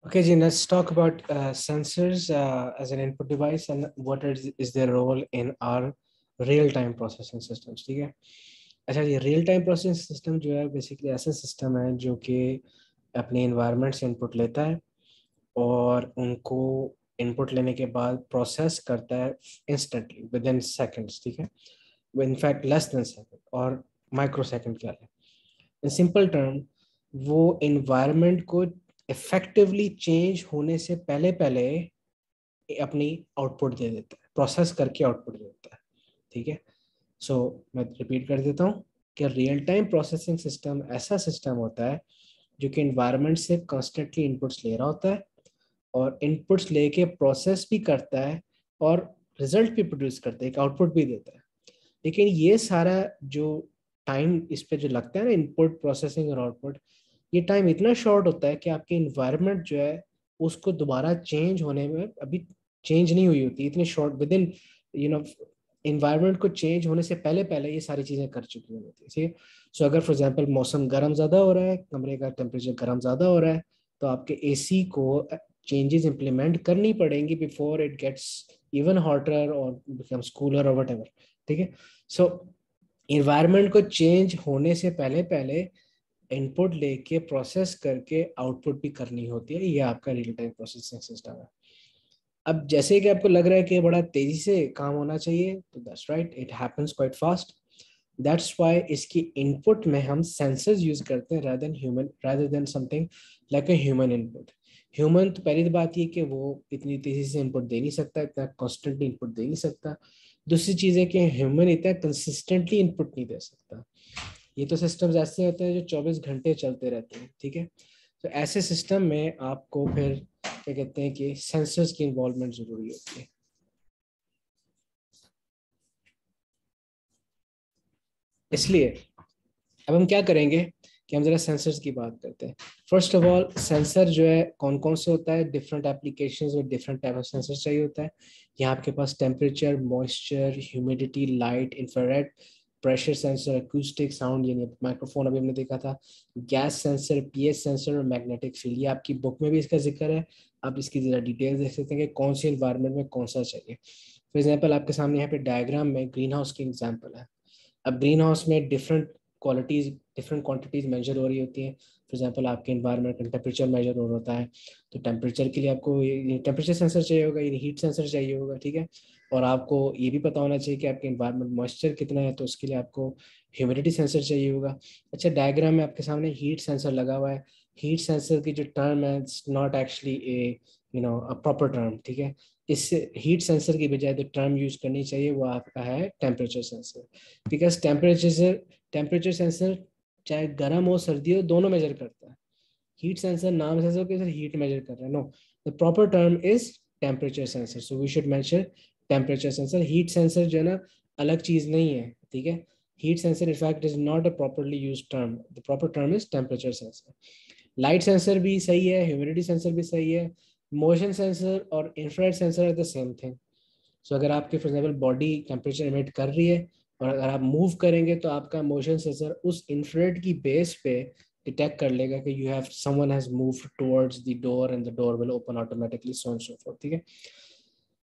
Okay, Jin, let's talk about sensors as an input device and what is their role in our real-time processing systems. ठीक है. अच्छा, ये real time processing system जो है basically ऐसा system है जो कि अपने इन्वायरमेंट से इनपुट लेता है और उनको इनपुट लेने के बाद प्रोसेस करता है इंस्टेंटली विद इन सेकेंड्स. ठीक है, इनफैक्ट लेस देन सेकेंड और माइक्रो सेकेंड क्या है. इन सिंपल टर्म, वो इन्वायरमेंट को इफेक्टिवली चेंज होने से पहले पहले अपनी आउटपुट दे देता है, प्रोसेस करके आउटपुट दे देता है. ठीक है, सो मैं रिपीट कर देता हूँ कि रियल टाइम प्रोसेसिंग सिस्टम ऐसा सिस्टम होता है जो कि इन्वायरमेंट से कॉन्स्टेंटली इनपुट्स ले रहा होता है और इनपुट्स लेके प्रोसेस भी करता है और रिजल्ट भी प्रोड्यूस करता है, एक आउटपुट भी देता है. लेकिन ये सारा जो टाइम इस पे जो लगता है ना, इनपुट प्रोसेसिंग और आउटपुट, ये टाइम इतना शॉर्ट होता है कि आपकी इन्वायरमेंट जो है उसको दोबारा चेंज होने में अभी चेंज नहीं हुई होती. इतनी शॉर्ट विद इन इन्वायरमेंट को चेंज होने से पहले पहले ये सारी चीज़ें कर चुकी होती है. ठीक है, सो अगर फॉर एग्जांपल मौसम गर्म ज़्यादा हो रहा है, कमरे का टेम्परेचर गर्म ज़्यादा हो रहा है, तो आपके एसी को चेंजेस इंप्लीमेंट करनी पड़ेंगी before it gets even hotter और बिकम्स कूलर और व्हाटएवर. ठीक है, सो इन्वायरमेंट को चेंज होने से पहले पहले इनपुट लेके प्रोसेस करके आउटपुट भी करनी होती है. ये आपका रियल टाइम प्रोसेसिंग सिस्टम है. अब जैसे कि आपको लग रहा है कि बड़ा तेजी से काम होना चाहिए, तो that's right, it happens quite fast. That's why इसकी इनपुट में हम सेंसर्स यूज करते हैं rather than something like a human input. Human तो पहली बात ये कि वो इतनी तेजी से इनपुट दे नहीं सकता, इतना कॉन्स्टेंटली इनपुट दे नहीं सकता. दूसरी चीज़ है कि ह्यूमन इतना कंसिस्टेंटली इनपुट नहीं दे सकता. ये तो सिस्टम्स ऐसे होते हैं जो 24 घंटे चलते रहते हैं. ठीक है, तो ऐसे सिस्टम में आपको फिर क्या कहते हैं कि सेंसर्स की इन्वॉल्वमेंट जरूरी होती है. इसलिए अब हम क्या करेंगे कि हम जरा सेंसर्स की बात करते हैं. फर्स्ट ऑफ ऑल, सेंसर जो है कौन कौन से होता है, डिफरेंट एप्लीकेशंस में डिफरेंट टाइप ऑफ सेंसर चाहिए होता है. यहाँ आपके पास temperature, moisture, humidity, light, infrared, pressure sensor, acoustic sound यानी माइक्रोफोन अभी हमने देखा था, गैस सेंसर, पीएच सेंसर और मैग्नेटिक फील्ड. ये आपकी बुक में भी इसका जिक्र है, आप इसकी जरा डिटेल्स देख सकते हैं कि कौन सी इन्वायरमेंट में कौन सा चाहिए. फॉर एग्जाम्पल आपके सामने यहाँ पे डायग्राम में ग्रीन हाउस की एग्जाम्पल है. अब ग्रीन हाउस में different qualities, different quantities major हो रही होती हैं. फॉर एग्जांपल आपके इन्वायरमेंट का टेम्परेचर मेजर हो होता है, तो टेम्परेचर के लिए आपको ये टेम्परेचर सेंसर चाहिए होगा, ये हीट सेंसर चाहिए होगा. ठीक है, और आपको ये भी पता होना चाहिए कि आपके इन्वायरमेंट मॉइस्चर कितना है, तो उसके लिए आपको ह्यूमिडिटी सेंसर चाहिए होगा. अच्छा, डायग्राम में आपके सामने हीट सेंसर लगा हुआ है. हीट सेंसर की जो टर्म है, it's not actually A a proper term. ठीक है, इस हीट सेंसर की बजाय जो टर्म यूज करनी चाहिए वो आपका है temperature sensor. Because temperature sensor चाहे गर्म हो सर्दी हो दोनों मेजर करता है. हीट सेंसर नाम से सर हीट मेजर कर रहा है, no, the proper term is temperature sensor. So we should mention temperature sensor. Heat sensor जो है ना अलग चीज नहीं है. ठीक है, heat sensor in fact is not a properly use term. The proper term is temperature sensor. Light sensor भी सही है, ह्यूमिडिटी सेंसर भी सही है, मोशन सेंसर और infrared sensor are the same thing. So अगर आपके for example body temperature emit कर रही है और अगर आप मूव करेंगे तो आपका मोशन सेंसर उस इंफ्रारेड की बेस पे डिटेक्ट कर लेगा कि you have someone has moved towards the door and the door will open automatically, so and so fourth. ठीक है,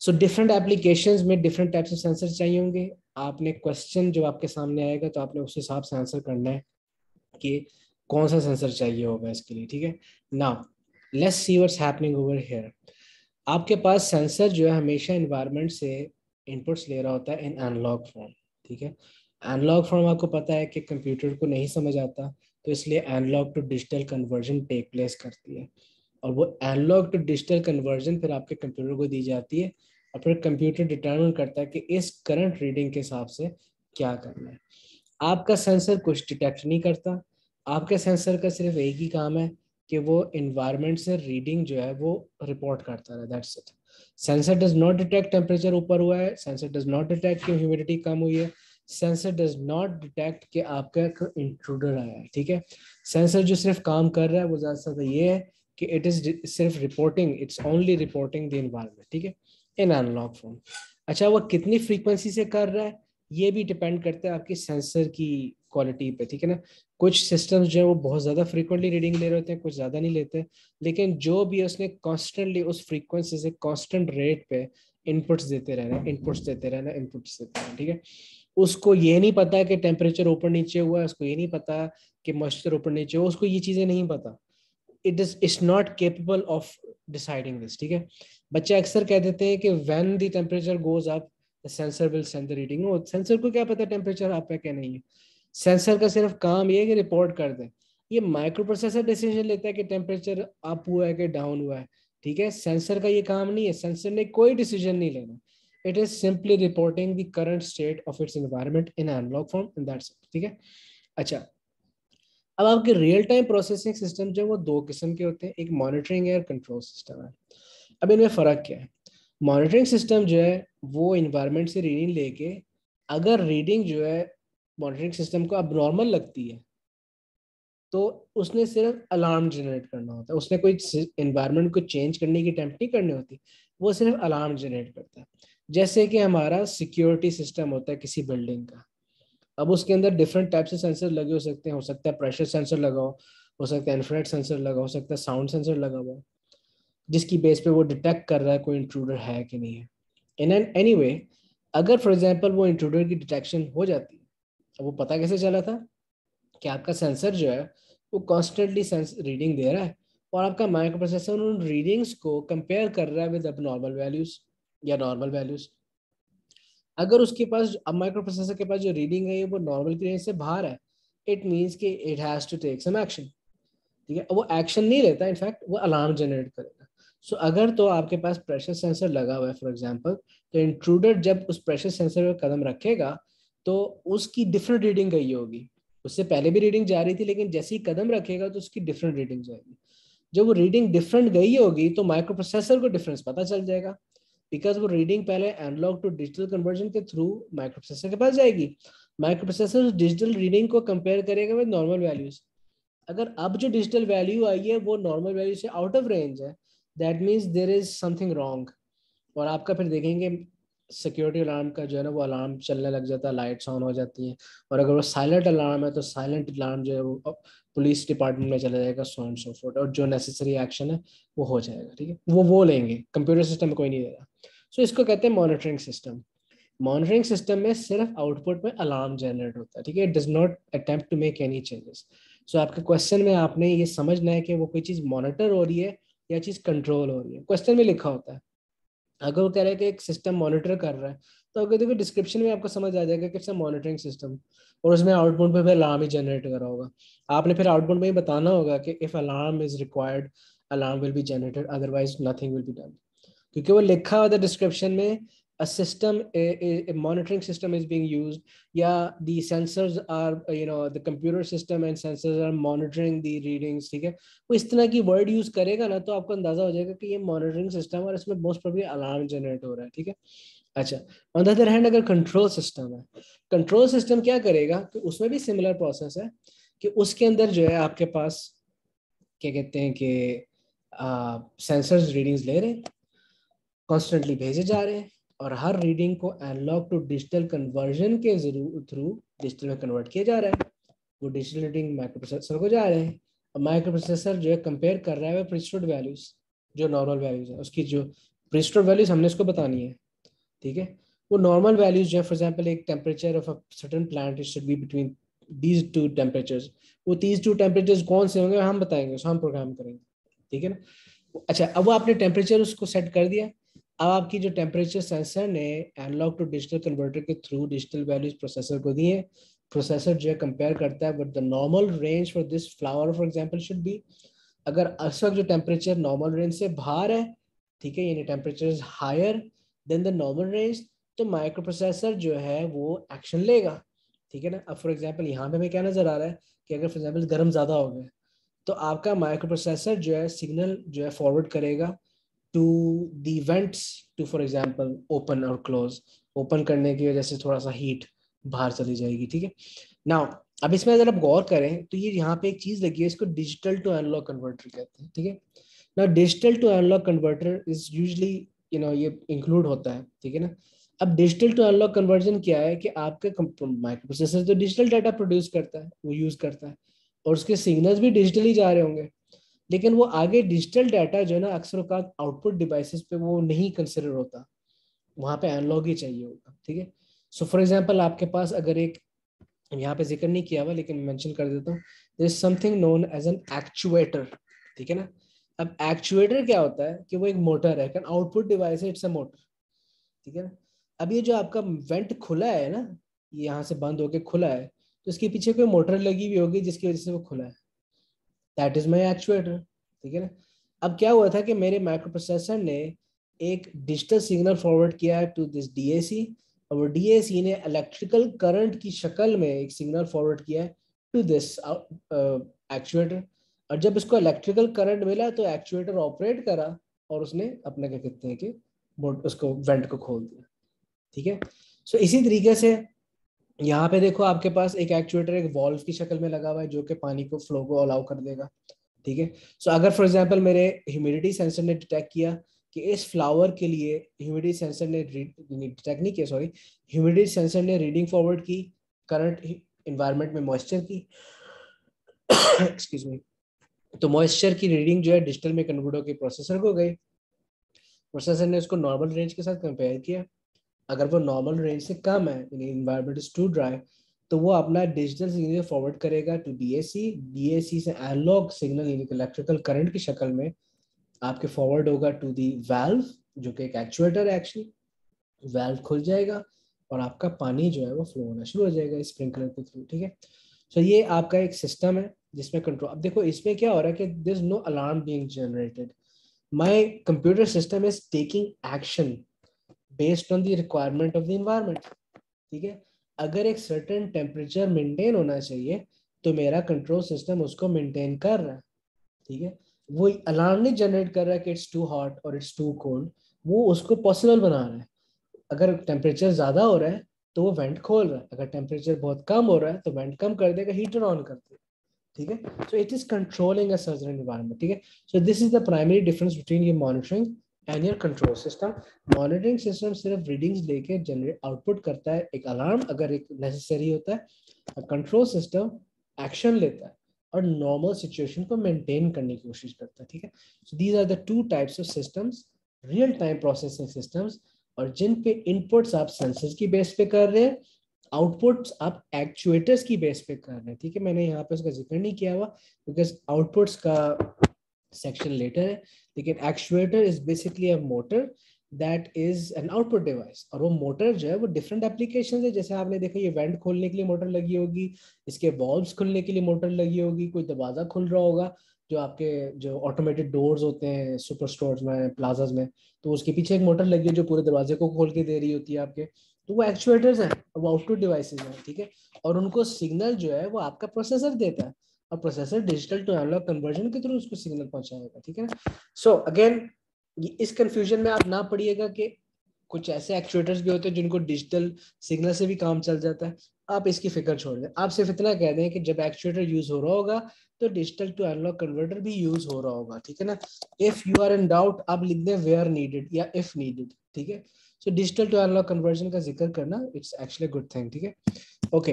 सो डिफरेंट एप्लीकेशंस में डिफरेंट टाइप्स ऑफ सेंसर चाहिए होंगे. आपने क्वेश्चन जो आपके सामने आएगा तो आपने उस हिसाब से आंसर करना है कि कौन सा सेंसर चाहिए होगा इसके लिए. ठीक है, now let's see what's happening over here. आपके पास सेंसर जो है हमेशा इन्वायरमेंट से इनपुट्स ले रहा होता है इन एनालॉग फॉर्म. ठीक है, एनालॉग फॉर्म आपको पता है कि कंप्यूटर को नहीं समझ आता, तो इसलिए analogue to digital conversion take place करती है और वो एनालॉग टू डिजिटल कन्वर्जन फिर आपके कंप्यूटर को दी जाती है और फिर कंप्यूटर डिटरमिन करता है कि इस करंट रीडिंग के हिसाब से क्या करना है. आपका सेंसर कुछ डिटेक्ट नहीं करता. आपके सेंसर का सिर्फ एक ही काम है कि वो इन्वायरमेंट से रीडिंग जो है वो रिपोर्ट करता है, that's it. Sensor does not detect temperature ऊपर हुआ है, सेंसर डज नॉट डिटेक्ट कि ह्यूमिडिटी कम हुई है, सेंसर डज नॉट डिटेक्ट कि आपका इंट्रूडर आया है. ठीक है, सेंसर जो सिर्फ काम कर रहा है वो ज्यादा से ज्यादा ये है कि इट इज सिर्फ reporting, it's only reporting the environment. ठीक है, इन एनालॉग फॉर्म. अच्छा, वो कितनी फ्रीक्वेंसी से कर रहा है ये भी डिपेंड करता है आपकी सेंसर की क्वालिटी पे. ठीक है ना, कुछ सिस्टम्स जो है वो बहुत ज़्यादा फ्रीक्वेंटली रीडिंग ले रहे होते हैं, कुछ ज़्यादा नहीं लेते, लेकिन जो भी है उसने कॉन्स्टेंटली उस फ्रीक्वेंसी से कॉन्स्टेंट रेट पे इनपुट्स देते रहना, इनपुट्स देते रहना, इनपुट्स देते रहना, ठीक है। उसको ये नहीं पता कि टेम्परेचर ऊपर नीचे हुआ है, उसको ये नहीं पता कि मॉइस्चर ऊपर नीचे हुआ, उसको ये चीज़ें नहीं पता। It's not capable of deciding this, ठीक है। बच्चे अक्सर कह देते हैं कि when the temperature goes up the sensor will send the reading. वो सेंसर को क्या पता टेम्परेचर अप है क्या नहीं है। सेंसर का सिर्फ काम ये है कि रिपोर्ट कर दे। ये माइक्रो प्रोसेसर डिसीजन लेता है कि टेम्परेचर अप हुआ है कि डाउन हुआ है, ठीक है। सेंसर का ये काम नहीं है, सेंसर ने कोई डिसीजन नहीं लेना। It is simply reporting the current state of its environment in analogue form and that's it, ठीक है। अच्छा, अब आपके रियल टाइम प्रोसेसिंग सिस्टम जो है वो दो किस्म के होते हैं, एक मॉनिटरिंग है और कंट्रोल सिस्टम है। अब इनमें फ़र्क क्या है? मॉनिटरिंग सिस्टम जो है वो इन्वायरमेंट से रीडिंग लेके, अगर रीडिंग जो है मॉनिटरिंग सिस्टम को अब नॉर्मल लगती है तो उसने सिर्फ अलार्म जनरेट करना होता है, उसने कोई इन्वायरमेंट को चेंज करने की अटेम्प्ट नहीं करनी होती, वो सिर्फ अलार्म जनरेट करता है। जैसे कि हमारा सिक्योरिटी सिस्टम होता है किसी बिल्डिंग का, अब उसके अंदर डिफरेंट टाइप से सेंसर लगे हो सकते हैं, हो सकता है प्रेशर सेंसर लगा हो सकता है इंफ्रारेड सेंसर लगा हो सकता है साउंड सेंसर लगा हुआ, जिसकी बेस पे वो डिटेक्ट कर रहा है कोई इंट्रूडर है कि नहीं है। इन एन एनी वे, अगर फॉर एग्जांपल वो इंट्रूडर की डिटेक्शन हो जाती है, अब वो पता कैसे चला था कि आपका सेंसर जो है वो कॉन्स्टेंटली रीडिंग दे रहा है, और आपका माइक्रो प्रोसेसर उन रीडिंग्स को कंपेयर कर रहा है विद अब नॉर्मल वैल्यूज या नॉर्मल वैल्यूज। अगर उसके पास अब माइक्रो प्रोसेसर के पास जो रीडिंग है वो नॉर्मल की रेंज से बाहर है, इट मीन्स कि it has to take some action, ठीक है। वो एक्शन नहीं लेता, इनफैक्ट वो अलार्म जनरेट करेगा। सो अगर तो आपके पास प्रेशर सेंसर लगा हुआ है फॉर एग्जांपल, तो इंट्रूडर जब उस प्रेशर सेंसर पर कदम रखेगा तो उसकी डिफरेंट रीडिंग गई होगी। उससे पहले भी रीडिंग जा रही थी, लेकिन जैसे ही कदम रखेगा तो उसकी डिफरेंट रीडिंग जाएगी। जब वो रीडिंग डिफरेंट गई होगी तो माइक्रो प्रोसेसर को डिफरेंस पता चल जाएगा, बिकॉज वो रीडिंग पहले एनालॉग टू डिजिटल कन्वर्जन के थ्रू माइक्रो प्रोसेसर के पास जाएगी। माइक्रो प्रोसेसर डिजिटल रीडिंग को कंपेयर करेगा विद नॉर्मल वैल्यूज। अगर अब जो डिजिटल वैल्यू आई है वो नॉर्मल वैल्यू से आउट ऑफ रेंज है, that means there is something wrong. और आपका फिर देखेंगे सिक्योरिटी अलार्म का जो है ना वो अलार्म चलने लग जाता है, लाइट्स ऑन हो जाती हैं। और अगर वो साइलेंट अलार्म है तो साइलेंट अलार्म जो है वो पुलिस डिपार्टमेंट में चला जाएगा, सो एंड सो फोर्थ, और जो नेसेसरी एक्शन है वो हो जाएगा, ठीक है। वो लेंगे, कंप्यूटर सिस्टम में कोई नहीं देगा। सो इसको कहते हैं मॉनिटरिंग सिस्टम। मॉनिटरिंग सिस्टम में सिर्फ आउटपुट में अलार्म जनरेट होता है, ठीक है। It does not attempt to make any changes. So आपके क्वेश्चन में आपने ये समझना है कि वो कोई चीज़ मॉनिटर हो रही है या चीज़ कंट्रोल हो रही है। क्वेश्चन में लिखा होता है, अगर वो कह रहा है कि एक सिस्टम मॉनिटर कर रहा है, तो अगर देखो डिस्क्रिप्शन में आपको समझ आ जाएगा कि इट्स अ मॉनिटरिंग सिस्टम, और उसमें आउटपुट में फिर अलार्म ही जनरेट कर रहा होगा। आपने फिर आउटपुट में ही बताना होगा कि if alarm is required alarm will be generated, otherwise nothing will be done, क्योंकि वो लिखा हुआ था डिस्क्रिप्शन में a system a monitoring system is being used, या the sensors are the computer system and sensors are monitoring the readings, ठीक है। वो इस तरह की वर्ड यूज करेगा ना तो आपको अंदाजा हो जाएगा कि ये मॉनिटरिंग सिस्टम और इसमें मोस्ट प्रोबेबली अलार्म जनरेट हो रहा है, ठीक है। अच्छा, ऑन द अदर हैंड अगर कंट्रोल सिस्टम है, कंट्रोल सिस्टम क्या करेगा कि उसमें भी सिमिलर प्रोसेस है कि उसके अंदर जो है आपके पास क्या कहते हैं कि सेंसर्स रीडिंग्स ले रहे हैं, कॉन्स्टेंटली भेजे जा रहे हैं, और हर रीडिंग को एनालॉग टू डिजिटल कन्वर्जन के थ्रू डिजिटल में कन्वर्ट किया जा रहा है। वो डिजिटल रीडिंग माइक्रो प्रोसेसर को जा रहे हैं। अब माइक्रो प्रोसेसर जो है कंपेयर कर रहा है प्रीस्टोर्ड वैल्यूज, जो नॉर्मल वैल्यूज है उसकी, जो प्रीस्टोर्ड वैल्यूज हमने इसको बतानी है, ठीक है। वो नॉर्मल वैल्यूज जो है, फॉर एग्जांपल एक temperature of a certain plant it should be between these two temperatures, वो दीज टू टेम्परेचर्स कौन से होंगे हम बताएंगे, उसको हम प्रोग्राम करेंगे, ठीक है ना। अच्छा, अब वो आपने टेम्परेचर उसको सेट कर दिया। अब आपकी जो टेम्परेचर सेंसर ने एनालॉग टू डिजिटल कन्वर्टर के थ्रू डिजिटल वैल्यूज प्रोसेसर को दिए। प्रोसेसर जो है कंपेयर करता है but the normal range for this flower for example should be, अगर इस वक्त जो टेम्परेचर नॉर्मल रेंज से बाहर है, ठीक है, यानी temperature is higher than the normal range, तो माइक्रो प्रोसेसर जो है वो एक्शन लेगा, ठीक है ना। अब फॉर एग्जांपल यहाँ पे हमें क्या नजर आ रहा है कि अगर फॉर एग्जांपल गर्म ज्यादा हो गया तो आपका माइक्रो प्रोसेसर जो है सिग्नल जो है फॉरवर्ड करेगा to the vents to for example open और क्लोज। ओपन करने की वजह से थोड़ा सा हीट बाहर चली जाएगी, ठीक है। नाउ अब इसमें अगर आप गौर करें तो ये यहाँ पे एक चीज लगी है, इसको डिजिटल टू एनालॉग कन्वर्टर कहते हैं, ठीक है। ना digital to analogue converter is usually ये इंक्लूड होता है, ठीक है ना। अब डिजिटल टू एनालॉग कन्वर्जन क्या है कि आपका माइक्रो प्रोसेसर तो डिजिटल डाटा प्रोड्यूस करता है, वो यूज करता है, और उसके सिग्नल्स भी डिजिटली जा रहे होंगे, लेकिन वो आगे डिजिटल डाटा जो है ना अक्सर औकात आउटपुट डिवाइसेस पे वो नहीं कंसिडर होता, वहां पे एनालॉग ही चाहिए होगा, ठीक है। सो फॉर एग्जांपल आपके पास अगर एक, यहाँ पे जिक्र नहीं किया हुआ लेकिन मेंशन कर देता हूँ, there is something known as an actuator, ठीक है ना। अब एक्चुएटर क्या होता है कि वो एक मोटर है, आउटपुट डिवाइस है, इट्स अ मोटर, ठीक है ना। अब ये जो आपका वेंट खुला है ना, ये यहाँ से बंद होके खुला है, तो इसके पीछे कोई मोटर लगी हुई होगी जिसकी वजह से वो खुला है, दैट इज माई एक्चुएटर, ठीक है ना। अब क्या हुआ था कि मेरे माइक्रो प्रोसेसर ने एक डिजिटल सिग्नल फॉरवर्ड किया है टू दिस डीएसी, और वो डीएसी ने इलेक्ट्रिकल करंट की शक्ल में एक सिग्नल फॉरवर्ड किया है टू दिस एक्चुएटर, और जब इसको इलेक्ट्रिकल करंट मिला तो एक्चुएटर ऑपरेट करा और उसने अपने क्या कहते हैं कि उसको वेंट को खोल दिया, ठीक है। सो इसी तरीके से यहाँ पे देखो आपके पास एक एक्चुएटर एक वॉल्व की शक्ल में लगा हुआ है जो कि पानी को फ्लो को अलाउ कर देगा, ठीक है। सो अगर फॉर एग्जांपल मेरे ह्यूमिडिटी सेंसर ने डिटेक्ट किया कि इस फ्लावर के लिए ह्यूमिडिटी सेंसर ने डिटेक्ट नहीं किया, सॉरी, ह्यूमिडिटी सेंसर ने रीडिंग फॉरवर्ड की करंट इन्वायरमेंट में मॉइस्चर की एक्सक्यूज मी, तो मॉइस्चर की रीडिंग जो है डिजिटल में कन्वर्ट होकर प्रोसेसर को गई, प्रोसेसर ने उसको नॉर्मल रेंज के साथ कंपेयर किया, अगर वो नॉर्मल रेंज से कम है, यानी इन्वायरमेंट इज टू ड्राई, तो वो अपना डिजिटल सिग्नल फॉरवर्ड करेगा टू डीएसी, डीएसी से एनालॉग सिग्नल यानी इलेक्ट्रिकल करंट की शक्ल में आपके फॉरवर्ड होगा टू दी वाल्व जो कि एक एक्चुएटर है एक्चुअली, वाल्व खुल जाएगा और आपका पानी जो है वो फ्लो होना शुरू हो जाएगा स्प्रिंकलर के थ्रू, ठीक है। सो ये आपका एक सिस्टम है जिसमें कंट्रोल, अब देखो इसमें क्या हो रहा है कि there is no alarm being generated, my computer system is taking action based on the requirement of the environment, ठीक है। अगर एक सर्टेन टेम्परेचर मेंटेन होना चाहिए तो मेरा कंट्रोल सिस्टम उसको मेंटेन कर रहा है, ठीक है। वो अलार्म नहीं जनरेट कर रहा है कि इट्स टू हॉट और इट्स टू कोल्ड, वो उसको पॉसिबल बना रहा है। अगर टेम्परेचर ज्यादा हो रहा है तो वो वेंट खोल रहा है, अगर टेम्परेचर बहुत कम हो रहा है तो वेंट कम कर देगा, हीटर ऑन कर देगा, ठीक है। So it is controlling a certain environment, ठीक है। So this is the primary difference between your monitoring and your control system. Monitoring system सिर्फ रीडिंग्स लेके जनरेट आउटपुट करता है एक अलार्म अगर एक नेसेसरी होता है, कंट्रोल सिस्टम एक्शन लेता है और नॉर्मल सिचुएशन को मेंटेन करने की कोशिश करता है, ठीक है। So these are the two types of systems, real time processing systems, और जिन पे इनपुट्स आप सेंसर्स की बेस पे कर रहे हैं, आउटपुट्स आप एक्चुएटर्स की बेस पे कर रहे हैं, ठीक है। मैंने यहाँ पे उसका जिक्र नहीं किया हुआ बिकॉज आउटपुट्स का सेक्शन लेटर है, लेकिन actuator is basically a motor that is an output device, और वो मोटर जो है वो डिफरेंट एप्लीकेशन है, जैसे आपने देखा ये वेंट खोलने के लिए मोटर लगी होगी, इसके वॉल्व्स खुलने के लिए मोटर लगी होगी, कोई दरवाजा खुल रहा होगा, जो आपके जो ऑटोमेटेड डोर्स होते हैं सुपर स्टोर्स में प्लाजाज में, तो उसके पीछे एक मोटर लगी है जो पूरे दरवाजे को खोल के दे रही होती है आपके, तो वो एक्चुएटर्स हैं, वो आउटपुट डिवाइसेस हैं, ठीक है। और उनको सिग्नल जो है वो आपका प्रोसेसर देता है, और processor digital to analogue conversion के थ्रू उसको सिग्नल पहुंचाएगा, ठीक है ना। सो अगेन इस कंफ्यूजन में आप ना पड़िएगा कि कुछ ऐसे एक्चुएटर्स भी होते हैं जिनको डिजिटल सिग्नल से भी काम चल जाता है, आप इसकी फिक्र छोड़ दें, आप सिर्फ इतना कह दें कि जब एक्चुएटर यूज हो रहा होगा तो डिजिटल टू एनालॉग कन्वर्टर भी यूज हो रहा होगा, ठीक है ना। If you are in doubt आप लिख दें वेयर नीडेड या इफ नीडेड, ठीक है। So digital to analogue conversion का जिक्र करना इट्स एक्चुअली गुड थिंग, ठीक है। ओके